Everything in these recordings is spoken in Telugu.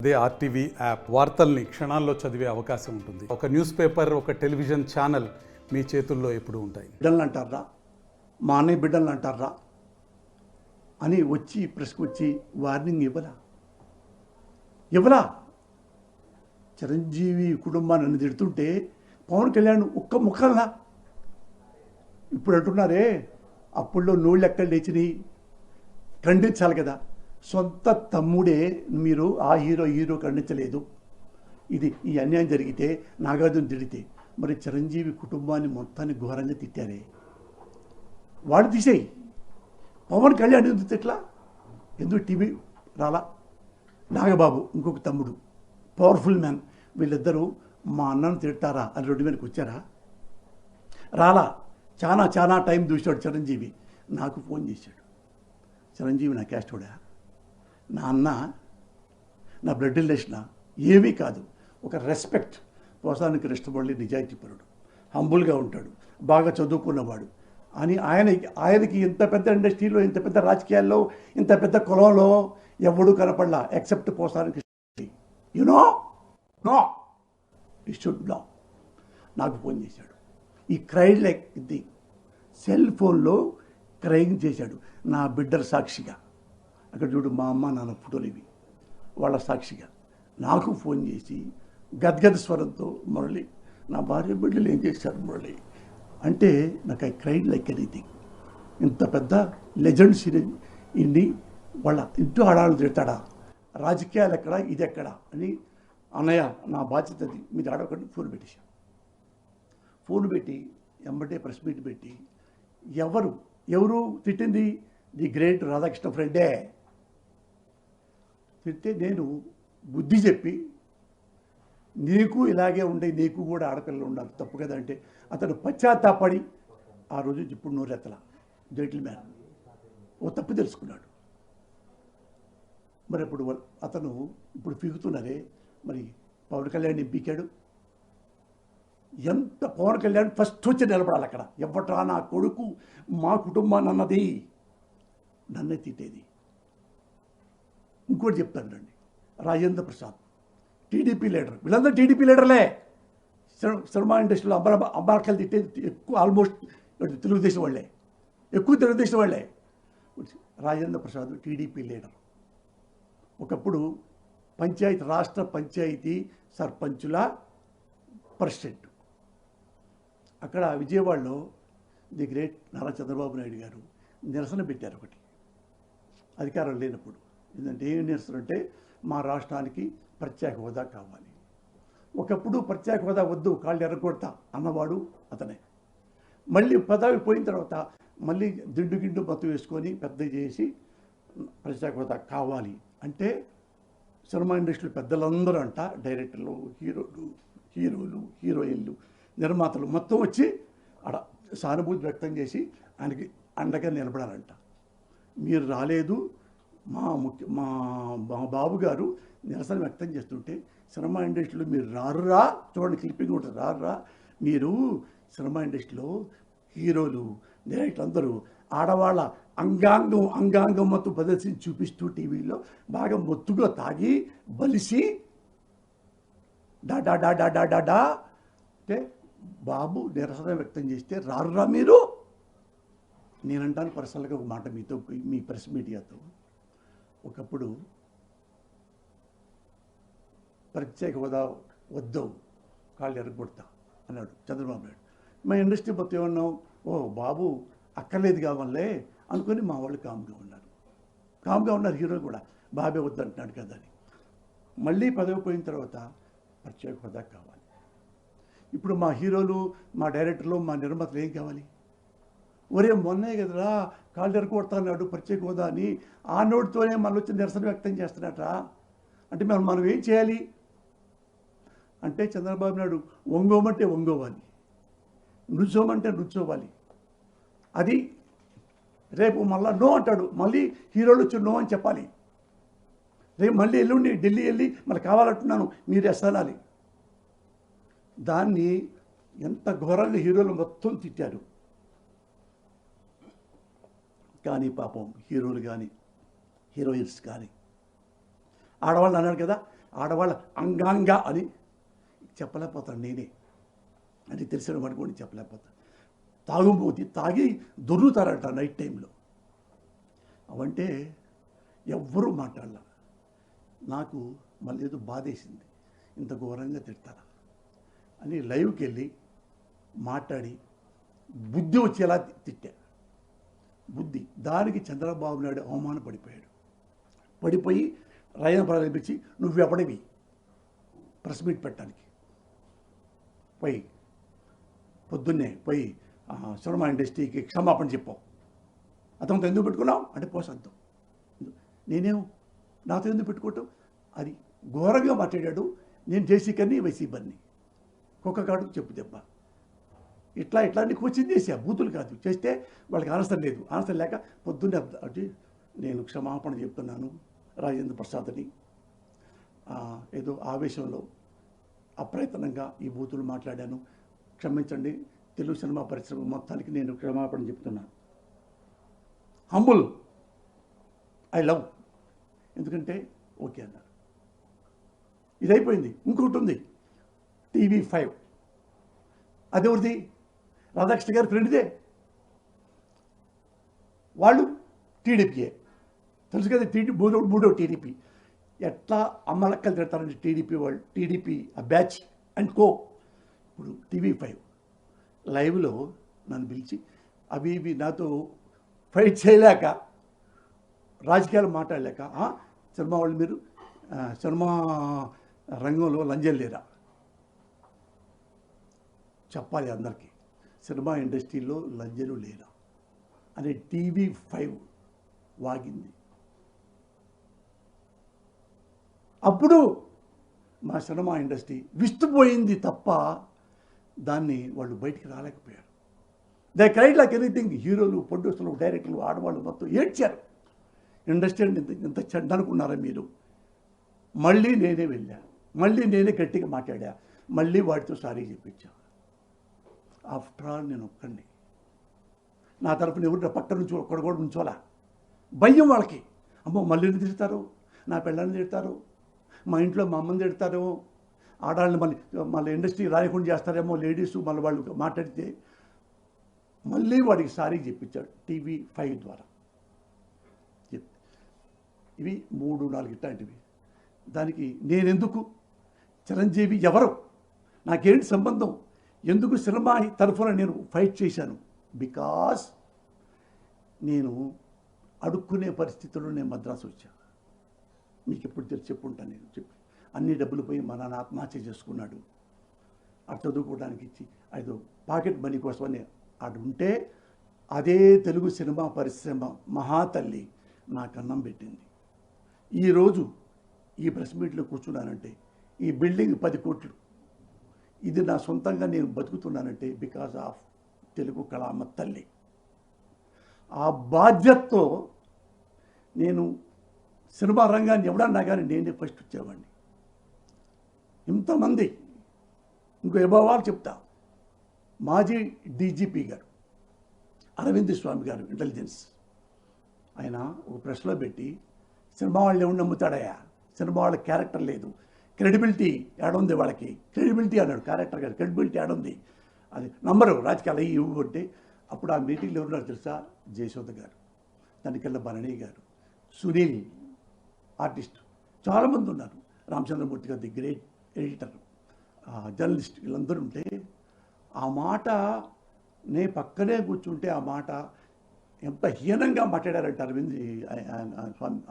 అదే ఆర్టీవీ యాప్ వార్తల్ని క్షణాల్లో చదివే అవకాశం ఉంటుంది. ఒక న్యూస్ పేపర్, ఒక టెలివిజన్ ఛానల్ మీ చేతుల్లో ఎప్పుడూ ఉంటాయి. బిడ్డలను అంటారా, మా అన్నయ్య బిడ్డలను అంటారా అని వచ్చి ప్రెస్కి వచ్చి వార్నింగ్ ఇవ్వరా. చిరంజీవి కుటుంబాన్ని నన్ను తిడుతుంటే పవన్ కళ్యాణ్ ఒక్క ముక్కల్లా ఇప్పుడు అంటున్నారే, అప్పుల్లో నోళ్ళు ఎక్కడ లేచినాయి, ఖండించాలి కదా. సొంత తమ్ముడే మీరు ఆ హీరో ఖండించలేదు. ఈ అన్యాయం జరిగితే నాగార్జున తిడితే మరి చిరంజీవి కుటుంబాన్ని మొత్తాన్ని ఘోరంగా తిట్టారే, వాడు తీసేయి. పవన్ కళ్యాణ్ ఎందుకు తిట్లా, ఎందుకు టీవీ రాలా? నాగబాబు ఇంకొక తమ్ముడు పవర్ఫుల్ మ్యాన్, వీళ్ళిద్దరూ మా అన్నను తిడతారా అని రోడ్డు మీదకి వచ్చారా? రాలా. చాలా టైం చూశాడు చిరంజీవి. నాకు ఫోన్ చేశాడు, చిరంజీవి నా క్యాస్టోడా, నా అన్న, నా బ్లడ్ రిలేషనా, ఏమీ కాదు, ఒక రెస్పెక్ట్. పోసానికి కృష్ణమురళి నిజాయితీపరుడు, హంబుల్గా ఉంటాడు, బాగా చదువుకున్నవాడు అని ఆయనకి ఇంత పెద్ద ఇండస్ట్రీలో, ఇంత పెద్ద రాజకీయాల్లో, ఇంత పెద్ద కులంలో ఎవడూ కనపడలా ఎక్సెప్ట్ పోసానికి. యునో నో ఈ షుడ్ నో. నాకు ఫోన్ చేశాడు. ఈ క్రైడ్ లైక్ ఇది సెల్ ఫోన్లో క్రైమ్ చేశాడు నా బిడ్డల సాక్షిగా. అక్కడ చూడు, మా అమ్మ నాన్న ఫోటోలు ఇవి, వాళ్ళ సాక్షిగా నాకు ఫోన్ చేసి గద్గద స్వరంతో, మురళి నా భార్య బిడ్డలు ఏం చేశారు మురళి అంటే, నాకు ఐ క్రైడ్ లైక్ ఎనీథింగ్. ఇంత పెద్ద లెజెండ్ సిరీస్ ఇన్ని వాళ్ళ ఇంటూ ఆడాలు తిడతాడా, రాజకీయాలు ఎక్కడ, ఇది ఎక్కడ అని. అన్నయ్య నా బాధ్యత అది, మీరు ఆడకండి. ఫోన్ పెట్టి ఎంబటే ప్రెస్ మీట్ పెట్టి, ఎవరు తిట్టింది, ది గ్రేట్ రాధాకృష్ణ ఫ్రెండే తిట్టే నేను బుద్ధి చెప్పి, నీకు ఇలాగే ఉండే, నీకు కూడా ఆడపిల్లలు ఉన్నారు, తప్పు కదా అంటే అతను పశ్చాత్తాపడి ఆ రోజు ఇప్పుడు నోరెత్తల జెంటిల్ మ్యాన్ ఓ తప్పు తెలుసుకున్నాడు. మరి ఇప్పుడు అతను ఇప్పుడు ఫిగుతున్నారే, మరి పవన్ కళ్యాణ్ పీకాడు. ఎంత పవన్ కళ్యాణ్ ఫస్ట్ వచ్చి నిలబడాలి అక్కడ. ఎవ్వట్రా నా కొడుకు మా కుటుంబాన్ని అన్నది, నన్నే తిట్టేది. ఇంకోటి చెప్తాను రండి, రాజేంద్ర ప్రసాద్ టీడీపీ లీడర్, వీళ్ళందరూ టీడీపీ లీడర్లే. సినిమా ఇండస్ట్రీలో అబ్బాయిలు తిట్టేది ఎక్కువ, ఆల్మోస్ట్ తెలుగుదేశం వాళ్ళే, ఎక్కువ తెలుగుదేశం వాళ్ళే. Rajendra Prasad TDP leader. ఒకప్పుడు రాష్ట్ర పంచాయతీ సర్పంచుల ప్రెసిడెంట్. అక్కడ విజయవాడలో ది గ్రేట్ నారా చంద్రబాబు నాయుడు గారు నిరసన పెట్టారు ఒకటి, అధికారం లేనప్పుడు. ఏంటంటే ఏం నిరసన అంటే, మా రాష్ట్రానికి ప్రత్యేక హోదా కావాలి. ఒకప్పుడు ప్రత్యేక హోదా వద్దు, కాళ్ళు ఎర్రగొడతా అన్నవాడు అతనే. మళ్ళీ పదవి పోయిన తర్వాత మళ్ళీ దిండు మత్తు వేసుకొని పెద్ద చేసి ప్రత్యేక హోదా కావాలి అంటే, సినిమా ఇండస్ట్రీ పెద్దలందరూ అంట, డైరెక్టర్లు, హీరోలు, హీరోయిన్లు, నిర్మాతలు మొత్తం వచ్చి అక్కడ సానుభూతి వ్యక్తం చేసి ఆయనకి అండగా నిలబడాలంట. మీరు రాలేదు, మా బాబు గారు నిరసన వ్యక్తం చేస్తుంటే సినిమా ఇండస్ట్రీలో మీరు రారురా, చూడండి క్లిప్పింగ్ ఉంటుంది, రారురా మీరు సినిమా ఇండస్ట్రీలో హీరోలు, డైరెక్టర్లు అందరూ ఆడవాళ్ళ అంగాంగం మొత్తం ప్రదర్శించి చూపిస్తూ టీవీలో బాగా మొత్తుగా తాగి బలిసి డా అంటే బాబు నిరసన వ్యక్తం చేస్తే రారురా మీరు. నేనంటాను పర్సనల్గా ఒక మాట మీతో, మీ ప్రెస్ మీడియాతో, ఒకప్పుడు ప్రత్యేక హోదా వద్దు, కాళ్ళు ఎరగొడతా అన్నాడు చంద్రబాబు నాయుడు. మా ఇండస్ట్రీ మొత్తం ఏమన్నాం, ఓ బాబు అక్కర్లేదు కావాలే అనుకొని మా వాళ్ళు కామ్గా ఉన్నారు. హీరోలు కూడా బాబే వద్దంటున్నాడు కదా అని. మళ్ళీ పదవి పోయిన తర్వాత ప్రత్యేక హోదా కావాలి. ఇప్పుడు మా హీరోలు, మా డైరెక్టర్లు, మా నిర్మాతలు ఏం కావాలి? ఒరే మొన్నే కదరా కాళ్ళు ఎరగొడతాడు ప్రత్యేక హోదా అని, ఆ నోటితోనే మనం వచ్చి నిరసన వ్యక్తం చేస్తున్నట్ట. అంటే మనం ఏం చేయాలి అంటే, చంద్రబాబు నాయుడు వంగోమంటే వంగోవాలి, నుంచోమంటే నుంచోవాలి. అది రేపు మళ్ళీ నో అంటాడు, మళ్ళీ హీరోలు వచ్చి నో అని చెప్పాలి. రేపు మళ్ళీ ఎల్లుండి ఢిల్లీ వెళ్ళి మళ్ళీ కావాలంటున్నాను మీరు ఎస్సానాలి. దాన్ని ఎంత ఘోరంగా హీరోలు మొత్తం తిట్టారు. కానీ పాపం హీరోలు కానీ హీరోయిన్స్ కానీ ఆడవాళ్ళు అన్నాడు కదా, ఆడవాళ్ళ అంగాంగ అని చెప్పలేకపోతాను నేనే, అని తెలిసిన వాడు కూడా చెప్పలేకపోతాను. తాగుబోతి తాగి దొర్లుతారట నైట్ టైంలో. అవంటే ఎవ్వరూ మాట్లాడాల. నాకు మళ్ళీ ఏదో బాధేసింది, ఇంత ఘోరంగా తిడతారా అని లైవ్కి వెళ్ళి మాట్లాడి బుద్ధి వచ్చేలా తిట్టా. బుద్ధి దానికి చంద్రబాబు నాయుడు అవమానపడిపోయాడు. పడిపోయి రాయన ప్రారంభించి నువ్వెవడివి ప్రెస్ మీట్ పెట్టడానికి, పోయి పొద్దున్నే పోయి సినిమా ఇండస్ట్రీకి క్షమాపణ చెప్పావు, అతనితో ఎందుకు పెట్టుకున్నావు అంటే పోసంతం, నేనేం నాతో ఎందుకు పెట్టుకోవటం, అది ఘోరంగా మాట్లాడాడు. నేను జేసీ కన్నీ వైసీ బన్ని కుక్కకాడు చెప్పు దెబ్బ ఇట్లా అన్ని కోచింగ్ చేసా, బూతులు కాదు చేస్తే వాళ్ళకి ఆన్సర్ లేదు. ఆన్సర్ లేక పొద్దున్నే అది నేను క్షమాపణ చెప్తున్నాను రాజేంద్ర ప్రసాద్ని, ఏదో ఆవేశంలో అప్రయత్నంగా ఈ బూతులు మాట్లాడాను, క్షమించండి, తెలుగు సినిమా పరిశ్రమ మొత్తానికి నేను క్షమాపణ చెప్తున్నాను. హంబుల్, ఐ లవ్, ఎందుకంటే ఓకే అన్నారు. ఇది అయిపోయింది. ఇంకొకటి ఉంది TV5, అదెవరిది? రాధాకృష్ణ గారి ఫ్రెండ్దే. వాళ్ళు టీడీపీయే, తెలుసు కదా, మూడో టీడీపీ. ఎట్లా అమ్మలక్కలు తిడతారంటే టీడీపీ వాళ్ళు, టీడీపీ ఆ బ్యాచ్ అండ్ కో. ఇప్పుడు TV5 లైవ్లో నన్ను పిలిచి అవి ఇవి నాతో ఫైట్ చేయలేక, రాజకీయాలు మాట్లాడలేక, సినిమా వాళ్ళు మీరు సినిమా రంగంలో లంజం లేరా చెప్పాలి అందరికీ, సినిమా ఇండస్ట్రీలో లంజలు లేరా అని TV5 వాగింది. అప్పుడు మా సినిమా ఇండస్ట్రీ విస్తుపోయింది తప్ప దాన్ని వాళ్ళు బయటికి రాలేకపోయారు. They cried like anything. హీరోలు, ప్రొడ్యూసర్లు, డైరెక్టర్లు, ఆడవాళ్ళు మొత్తం ఏడ్చారు. ఇండస్ట్రీ అంటే ఇంత చెడ్డ అనుకున్నారా మీరు? మళ్ళీ నేనే వెళ్ళా, మళ్ళీ నేనే గట్టిగా మాట్లాడా, మళ్ళీ వాడితో సారీ చెప్పించా. ఆఫ్టర్ ఆల్ నేను ఒక్కడిని, నా తరఫున ఎవరు పక్క నుంచి ఒక్కడ కూడా నుంచోలా. భయం వాళ్ళకి, అమ్మో మళ్ళీ తిడతారు, నా పిల్లల్ని తిడతారు, మా ఇంట్లో మా అమ్మని తిడతారు, ఆడవాళ్ళని మళ్ళీ ఇండస్ట్రీ రాయకుండా చేస్తారేమో లేడీస్, మళ్ళీ వాళ్ళు మాట్లాడితే. మళ్ళీ వాడికి సారీ చెప్పించాడు TV5 ద్వారా. ఇవి 3-4 ఇట్లాంటివి. దానికి నేనెందుకు, చిరంజీవి ఎవరు, నాకేంటి సంబంధం, ఎందుకు సినిమా తరఫున నేను ఫైట్ చేశాను? బికాస్ నేను అడుక్కునే పరిస్థితుల్లో నేను మద్రాసు వచ్చాను. మీకు ఎప్పుడు తెలిసి చెప్పుంటాను నేను, చెప్పి అన్ని డబ్బులు పోయి మా నాన్న ఆత్మహత్య చేసుకున్నాడు. అటు చదువుకోవడానికి ఇచ్చి అది పాకెట్ మనీ కోసమని అటు ఉంటే, అదే తెలుగు సినిమా పరిశ్రమ మహాతల్లి నాకు అన్నం పెట్టింది. ఈరోజు ఈ ప్రెస్ మీట్లో కూర్చున్నానంటే, ఈ బిల్డింగ్ 10 కోట్లు, ఇది నా సొంతంగా నేను బతుకుతున్నానంటే బికాజ్ ఆఫ్ తెలుగు కళామ తల్లి. ఆ బాధ్యతతో నేను సినిమా రంగాన్ని ఎవడన్నా కానీ నేనే ఫస్ట్ వచ్చేవాడిని. ఇంతమంది, ఇంకో ఎబవాలు చెప్తా, మాజీ DGP గారు అరవింద్ స్వామి గారు ఇంటెలిజెన్స్, ఆయన ఒక ప్రెస్లో పెట్టి సినిమా వాళ్ళు ఎవరు నమ్ముతాడయా, సినిమా వాళ్ళ క్యారెక్టర్ లేదు, క్రెడిబిలిటీ ఏడుంది వాళ్ళకి, క్రెడిబిలిటీ అన్నాడు. క్యారెక్టర్ గారు క్రెడిబిలిటీ ఏడుంది, అది నంబరు రాజకీయాలు ఇవ్వబట్టే. అప్పుడు ఆ మీటింగ్లో ఎవరున్నారు తెలుసా? జయశోద గారు, దానికల్లా భరణి గారు, సునీల్ ఆర్టిస్ట్, చాలామంది ఉన్నారు, రామచంద్రమూర్తి గారు ది గ్రేట్ ఎడిటర్, జర్నలిస్ట్, వీళ్ళందరూ ఉంటే ఆ మాట నే పక్కనే కూర్చుంటే ఆ మాట ఎంత హీనంగా మాట్లాడారంటే అరవింద్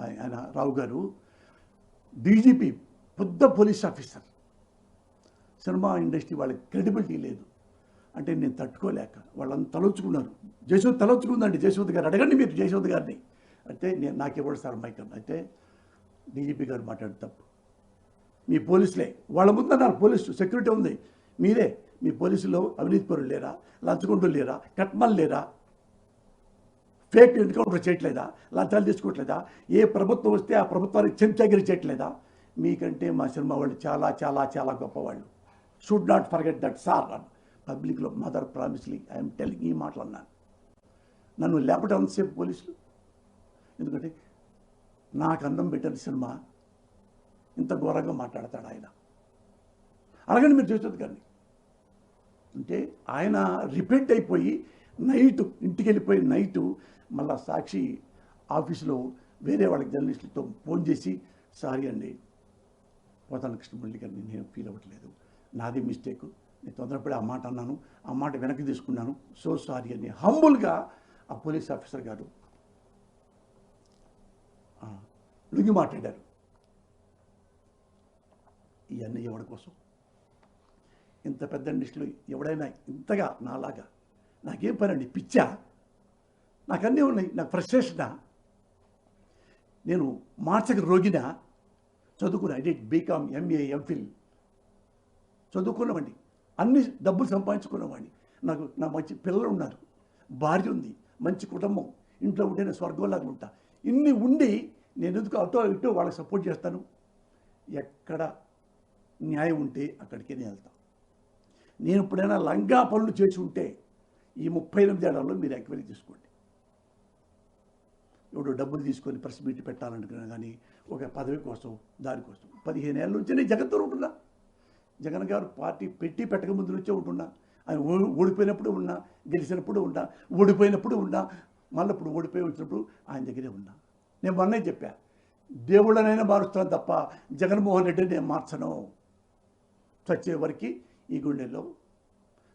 ఆయన రావు గారు, DGP పెద్ద పోలీస్ ఆఫీసర్, సినిమా ఇండస్ట్రీ వాళ్ళకి క్రెడిబిలిటీ లేదు అంటే నేను తట్టుకోలేక వాళ్ళంతా తలొచ్చుకున్నారు. జయశోద్ తలొచ్చుకుందండి, జయశోద్ గారు అడగండి మీరు జయశోద్ గారిని. అయితే నాకు ఇవ్వడు సార్ మైక్ అన్న. అయితే DGP గారు మాట్లాడు తప్పు, మీ పోలీసులే, వాళ్ళ ముందన్నారు పోలీసు సెక్యూరిటీ ఉంది, మీరే, మీ పోలీసులో అవినీతి పరులు లేరా, లంచగొండులు లేరా, కట్మలు లేరా, ఫేక్ ఎన్కౌంటర్ చేయట్లేదా, లంచాలు తీసుకోవట్లేదా, ఏ ప్రభుత్వం వస్తే ఆ ప్రభుత్వానికి చెంచాగిరి చేయట్లేదా? మీకంటే మా సినిమా వాళ్ళు చాలా చాలా చాలా గొప్పవాళ్ళు. Should not forget that sir అన్న పబ్లిక్లో. మదర్ ప్రామిస్లీ ఐఎమ్ టెలింగ్, ఈ మాటలు అన్నాను. నన్ను లేపటం అంతసేపు పోలీసులు, ఎందుకంటే నాకు అందం పెట్టిన సినిమా ఇంత ఘోరంగా మాట్లాడతాడు ఆయన. అలాగని మీరు చేసేది కానీ అంటే ఆయన రిపీట్ అయిపోయి నైట్ ఇంటికి వెళ్ళిపోయి నైటు మళ్ళా సాక్షి ఆఫీసులో వేరే వాళ్ళకి జర్నలిస్టులతో ఫోన్ చేసి సారీ అండి పోతాన కృష్ణమురళి గారిని నేను ఫీల్ అవ్వట్లేదు, నాది మిస్టేక్, నేను తొందరపడి ఆ మాట అన్నాను, ఆ మాట వెనక్కి తీసుకున్నాను, సో సారీ అని హంబుల్గా ఆ పోలీస్ ఆఫీసర్ గారు లుంగి మాట్లాడారు. ఇవన్నీ ఎవరి కోసం? ఇంత పెద్ద ఇండస్ట్రీలో ఎవడైనా ఇంతగా నాలాగా నాకేం పని అండి, పిచ్చా, నాకన్నీ ఉన్నాయి, నాకు ఫ్రస్ట్రేషనా, నేను మానసిక రోగినా, చదువుకున్నా, I did BCom MA MPhil చదువుకున్నవాడిని, అన్ని డబ్బులు సంపాదించుకున్నవాడిని, నా మంచి పిల్లలు ఉన్నారు, భార్య ఉంది, మంచి కుటుంబం, ఇంట్లో ఉంటే నేను స్వర్గంలాగా ఉంటా. ఇన్ని ఉండి నేను ఎందుకు అటో ఇటో వాళ్ళకి సపోర్ట్ చేస్తాను? ఎక్కడ న్యాయం ఉంటే అక్కడికే నేను వెళ్తాను. నేను ఇప్పుడైనా లంగా పనులు చేసి ఉంటే ఈ 38 ఏళ్లలో మీరు ఎంక్వైరీ చేసుకోండి. ఇప్పుడు డబ్బులు తీసుకొని ప్రెస్ మీట్ పెట్టాలనుకున్నా కానీ ఒక పదవి కోసం దానికోసం 15 ఏళ్ళ నుంచి నేను జగన్తో ఉంటున్నా. జగన్ గారు పార్టీ పెట్టి పెట్టక ముందు నుంచే ఉంటున్నా. ఆయన ఓడిపోయినప్పుడు ఉన్నా, గెలిచినప్పుడు ఉన్నా, ఓడిపోయినప్పుడు ఉన్నా, మళ్ళీ ఇప్పుడు ఓడిపోయి వచ్చినప్పుడు ఆయన దగ్గరే ఉన్నా. నేను మొన్నే చెప్పా, దేవుళ్ళనైనా మారుస్తాను తప్ప జగన్మోహన్ రెడ్డిని నేను మార్చను. చచ్చే వరకు ఈ గుండెల్లో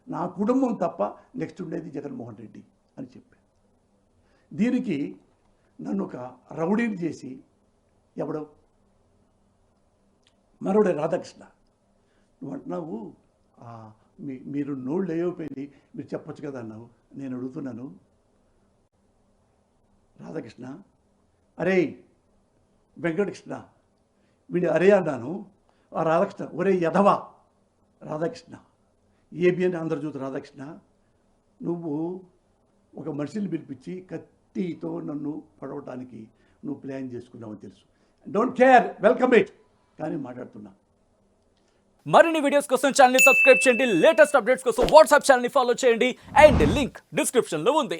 నా కుటుంబం తప్ప నెక్స్ట్ ఉండేది జగన్మోహన్ రెడ్డి అని చెప్పాను. దీనికి నన్ను ఒక రౌడీని చేసి ఎవడో మరోడే రాధాకృష్ణ, నువ్వు అంటున్నావు మీరు నోళ్ళు లేకపోయింది మీరు చెప్పొచ్చు కదా అన్నావు. నేను అడుగుతున్నాను రాధాకృష్ణ, అరే వెంకటకృష్ణ, వీడు అరే అన్నాను. ఆ రాధాకృష్ణ, ఒరే యధవా రాధాకృష్ణ, ఏబిఎన్ ఆంధ్రజ్యోతి రాధాకృష్ణ, నువ్వు ఒక మనిషిని పిలిపించి కత్తితో నన్ను పడవటానికి నువ్వు ప్లాన్ చేసుకున్నావని తెలుసు. డోంట్ కేర్, వెల్కమ్ ఇట్, కానీ మాట్లాడుతున్నా. మరిన్ని వీడియోస్ కోసం ఛానల్ ని సబ్స్క్రైబ్ చేయండి, లేటెస్ట్ అప్డేట్స్ కోసం వాట్సాప్ ఛానల్ ని ఫాలో చేయండి అండ్ లింక్ డిస్క్రిప్షన్ లో ఉంది.